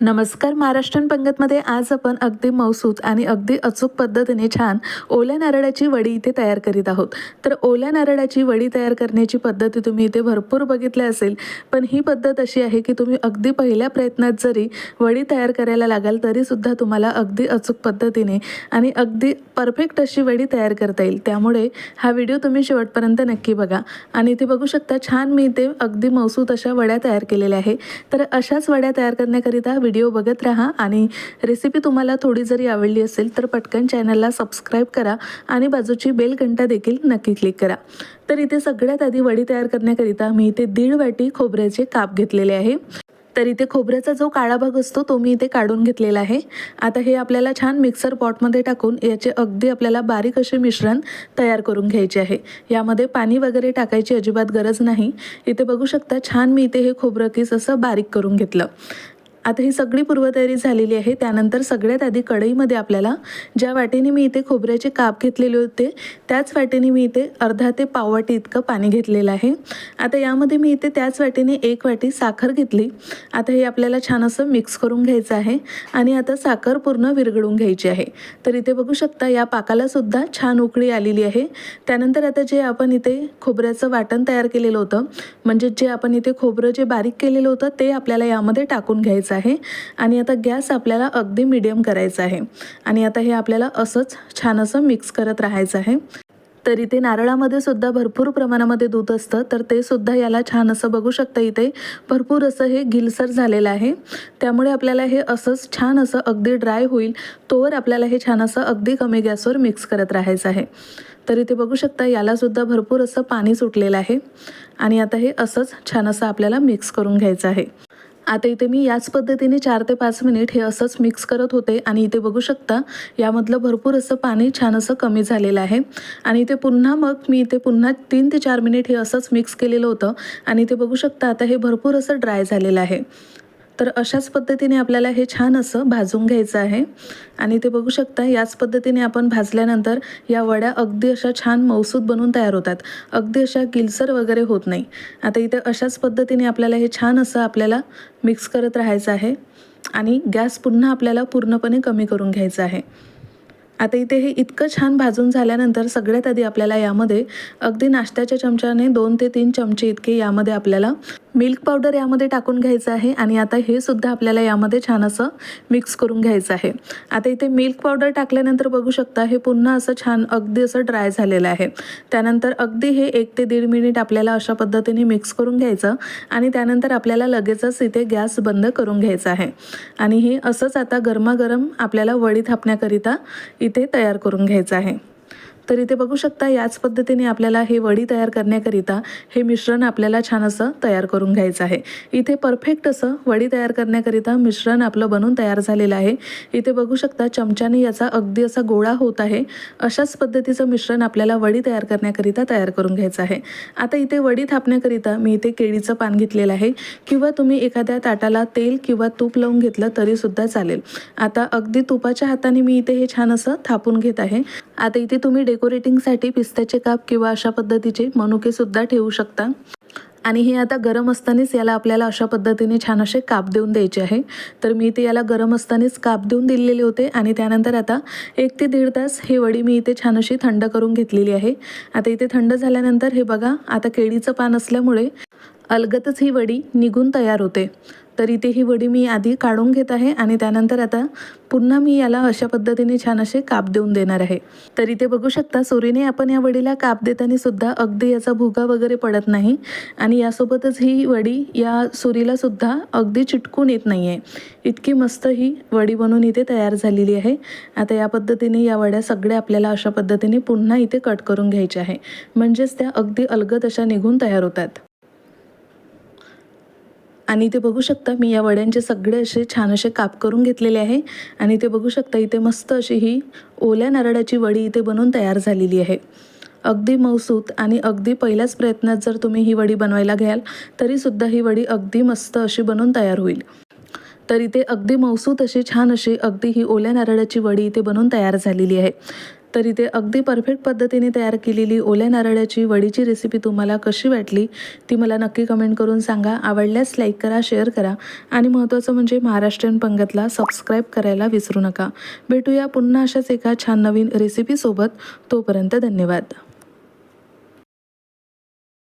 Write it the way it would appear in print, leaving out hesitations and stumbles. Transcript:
नमस्कार. महाराष्ट्रीयन पंगतमध्ये आज आपण अगदी मौसूद आणि अगदी अचूक पद्धतीने छान ओल्या नारळाची वडी इथे तयार करीत आहोत. तर ओल्या नारळाची वडी तयार करण्याची पद्धती तुम्ही इथे भरपूर बघितली असेल, पण ही पद्धत अशी आहे की तुम्ही अगदी पहिल्या प्रयत्नात जरी वडी तयार करायला लागाल तरीसुद्धा तुम्हाला अगदी अचूक पद्धतीने आणि अगदी परफेक्ट अशी वडी तयार करता येईल. त्यामुळे हा व्हिडिओ तुम्ही शेवटपर्यंत नक्की बघा. आणि इथे बघू शकता छान मी इथे अगदी मौसूद अशा वड्या तयार केलेल्या आहे. तर अशाच वड्या तयार करण्याकरिता व्हिडिओ बघत राहा आणि रेसिपी तुम्हाला थोडी जरी आवडली असेल तर पटकन चॅनलला सबस्क्राईब करा आणि बाजूची बेल घंटा देखील नक्की क्लिक करा. तर इथे सगळ्यात आधी वडी तयार करण्याकरिता मी इथे 1.5 वाटी खोबऱ्याचे काप घेतलेले आहे. तर इथे खोबऱ्याचा जो काळा भाग असतो तो मी इथे काढून घेतलेला आहे. आता हे आपल्याला छान मिक्सर पॉटमध्ये टाकून याचे अगदी आपल्याला बारीक असे मिश्रण तयार करून घ्यायचे आहे. यामध्ये पाणी वगैरे टाकायची अजिबात गरज नाही. इथे बघू शकता छान मी इथे हे खोबरं किस असं बारीक करून घेतलं. आता ही सगळी पूर्वतयारी झालेली आहे. त्यानंतर सगळ्यात आधी कढईमध्ये आपल्याला ज्या वाटीने मी इथे खोबऱ्याचे काप घेतलेले होते त्याच वाटीने मी इथे अर्धा ते पाव वाटी इतकं पाणी घेतलेलं आहे. आता यामध्ये मी इथे त्याच वाटीने 1 वाटी साखर घेतली. आता हे आपल्याला छान असं मिक्स करून घ्यायचं आहे आणि आता साखर पूर्ण विरघळून घ्यायची आहे. तर इथे बघू शकता या पाकाला सुद्धा छान उकळी आलेली आहे. त्यानंतर आता जे आपण इथे खोबऱ्याचं वाटण तयार केलेलं होतं, म्हणजे जे आपण इथे खोबरं जे बारीक केलेलं होतं ते आपल्याला यामध्ये टाकून घ्यायचं आहे. आणि आता गॅस आपल्याला अगदी मीडियम करायचा आहे आणि आता हे आपल्याला असंच छान असं मिक्स करत राहायचं आहे. तर इथे नारळामध्ये सुद्धा भरपूर प्रमाणामध्ये दूध असतं, तर ते सुद्धा याला छान असं बघू शकता इथे भरपूर असं हे गिलसर झालेलं आहे. त्यामुळे आपल्याला हे असंच छान असं अगदी ड्राय होईल तोवर आपल्याला हे छान असं अगदी कमी गॅसवर मिक्स करत राहायचं आहे. तर इथे बघू शकता याला सुद्धा भरपूर असं पाणी सुटलेलं आहे आणि आता हे असंच छान असं आपल्याला मिक्स करून घ्यायचं आहे. आता इथे मी याच पद्धतीने 4 ते 5 मिनिट हे असंच मिक्स करत होते आणि इथे बघू शकता यामधलं भरपूर असं पाणी छान असं कमी झालेलं आहे. आणि इथे पुन्हा मी इथे पुन्हा 3 ते 4 मिनिट हे असंच मिक्स केलेलं होतं आणि इथे बघू शकता आता हे भरपूर असं ड्राय झालेलं आहे. तर अशाच पद्धतीने आपल्याला हे छान असं भाजून घ्यायचं आहे. आणि ते बघू शकता याच पद्धतीने आपण भाजल्यानंतर या वड्या अगदी अशा छान मौसूद बनून तयार होतात. अगदी अशा गिलसर वगैरे होत नाही. आता इथे अशाच पद्धतीने आपल्याला हे छान असं आपल्याला मिक्स करत राहायचं आहे आणि गॅस पुन्हा आपल्याला पूर्णपणे कमी करून घ्यायचा आहे. आता इथे हे इतकं छान भाजून झाल्यानंतर सगळ्यात आधी आपल्याला यामध्ये अगदी नाश्त्याच्या चमच्याने 2 ते 3 चमचे इतके यामध्ये आपल्याला मिल्क पावडर यामध्ये टाकून घ्यायचं आहे. आणि आता हे सुद्धा आपल्याला यामध्ये छान असं मिक्स करून घ्यायचं आहे. आता इथे मिल्क पावडर टाकल्यानंतर बघू शकता हे पुन्हा असं छान अगदी असं ड्राय झालेलं आहे. त्यानंतर अगदी हे 1 ते 1.5 मिनिट आपल्याला अशा पद्धतीने मिक्स करून घ्यायचं आणि त्यानंतर आपल्याला लगेचच इथे गॅस बंद करून घ्यायचा आहे. आणि हे असंच आता गरमागरम आपल्याला वडी थापण्याकरिता इथे तयार करून घ्यायचं आहे. तर इथे बघू शकता याच पद्धतीने आपल्याला हे वडी तयार करण्याकरिता हे मिश्रण आपल्याला छान असं तयार करून घ्यायचं आहे. इथे परफेक्ट असं वडी तयार करण्याकरिता मिश्रण आपलं बनून तयार झालेलं आहे. इथे बघू शकता चमच्याने याचा अगदी असा गोळा होत आहे. अशाच पद्धतीचं मिश्रण आपल्याला वडी तयार करण्याकरिता तयार करून घ्यायचं आहे. आता इथे वडी थापण्याकरिता मी इथे केळीचं पान घेतलेलं आहे किंवा तुम्ही एखाद्या ताटाला तेल किंवा तूप लावून घेतलं तरीसुद्धा चालेल. आता अगदी तुपाच्या हाताने मी इथे हे छान असं थापून घेत आहे. आता इथे तुम्ही डेकोरेटिंगसाठी पिस्त्याचे काप किंवा अशा पद्धतीचे मनुके सुद्धा ठेवू शकता. आणि हे आता गरम असतानाच याला आपल्याला अशा पद्धतीने छान असे काप देऊन द्यायचे आहे. तर मी इथे याला गरम असतानाच काप देऊन दिलेले होते आणि त्यानंतर आता 1 ते 1.5 तास ही वडी मी इथे छान अशी थंड करून घेतलेली आहे. आता इथे थंड झाल्यानंतर हे बघा आता केळीचं पान असल्यामुळे अलगदच ही वडी निघून तयार होते. तर इथे ही वडी मी आधी काढून घेत आहे आणि त्यानंतर आता पुन्हा मी याला अशा पद्धतीने छान असे काप देऊन देणार आहे. तर इथे बघू शकता सुरीने आपण या वडीला काप देताना सुद्धा अगदी याचा भुगा वगैरे पडत नाही आणि यासोबतच ही वडी या सुरीला सुद्धा अगदी चिटकून येत नाही आहे. इतकी मस्त ही वडी बनवून इथे तयार झालेली आहे. आता या पद्धतीने या वड्या सगळ्या आपल्याला अशा पद्धतीने पुन्हा इथे कट करून घ्यायच्या आहे, म्हणजेच त्या अगदी अलगद अशा निघून तयार होतात. आणि इथे बघू शकता मी या वड्यांचे सगळे असे छान असे काप करून घेतलेले आहे. आणि इथे बघू शकता इथे मस्त अशी ही ओल्या नारळाची वडी इथे बनवून तयार झालेली आहे. अगदी मौसूद आणि अगदी पहिल्याच प्रयत्नात जर तुम्ही ही वडी बनवायला घ्याल तरीसुद्धा ही वडी अगदी मस्त अशी बनवून तयार होईल. तर इथे अगदी मौसूद अशी छान अशी अगदी ही ओल्या नारळाची वडी इथे बनवून तयार झालेली आहे. तर इथे अगदी परफेक्ट पद्धतीने तयार केलेली ओल्या नारळाची वडीची रेसिपी तुम्हाला कशी वाटली ती मला नक्की कमेंट करून सांगा. आवडल्यास लाईक करा, शेअर करा आणि महत्त्वाचं म्हणजे महाराष्ट्रीयन पंगतला सबस्क्राईब करायला विसरू नका. भेटूया पुन्हा अशाच एका छान नवीन रेसिपीसोबत. तोपर्यंत धन्यवाद.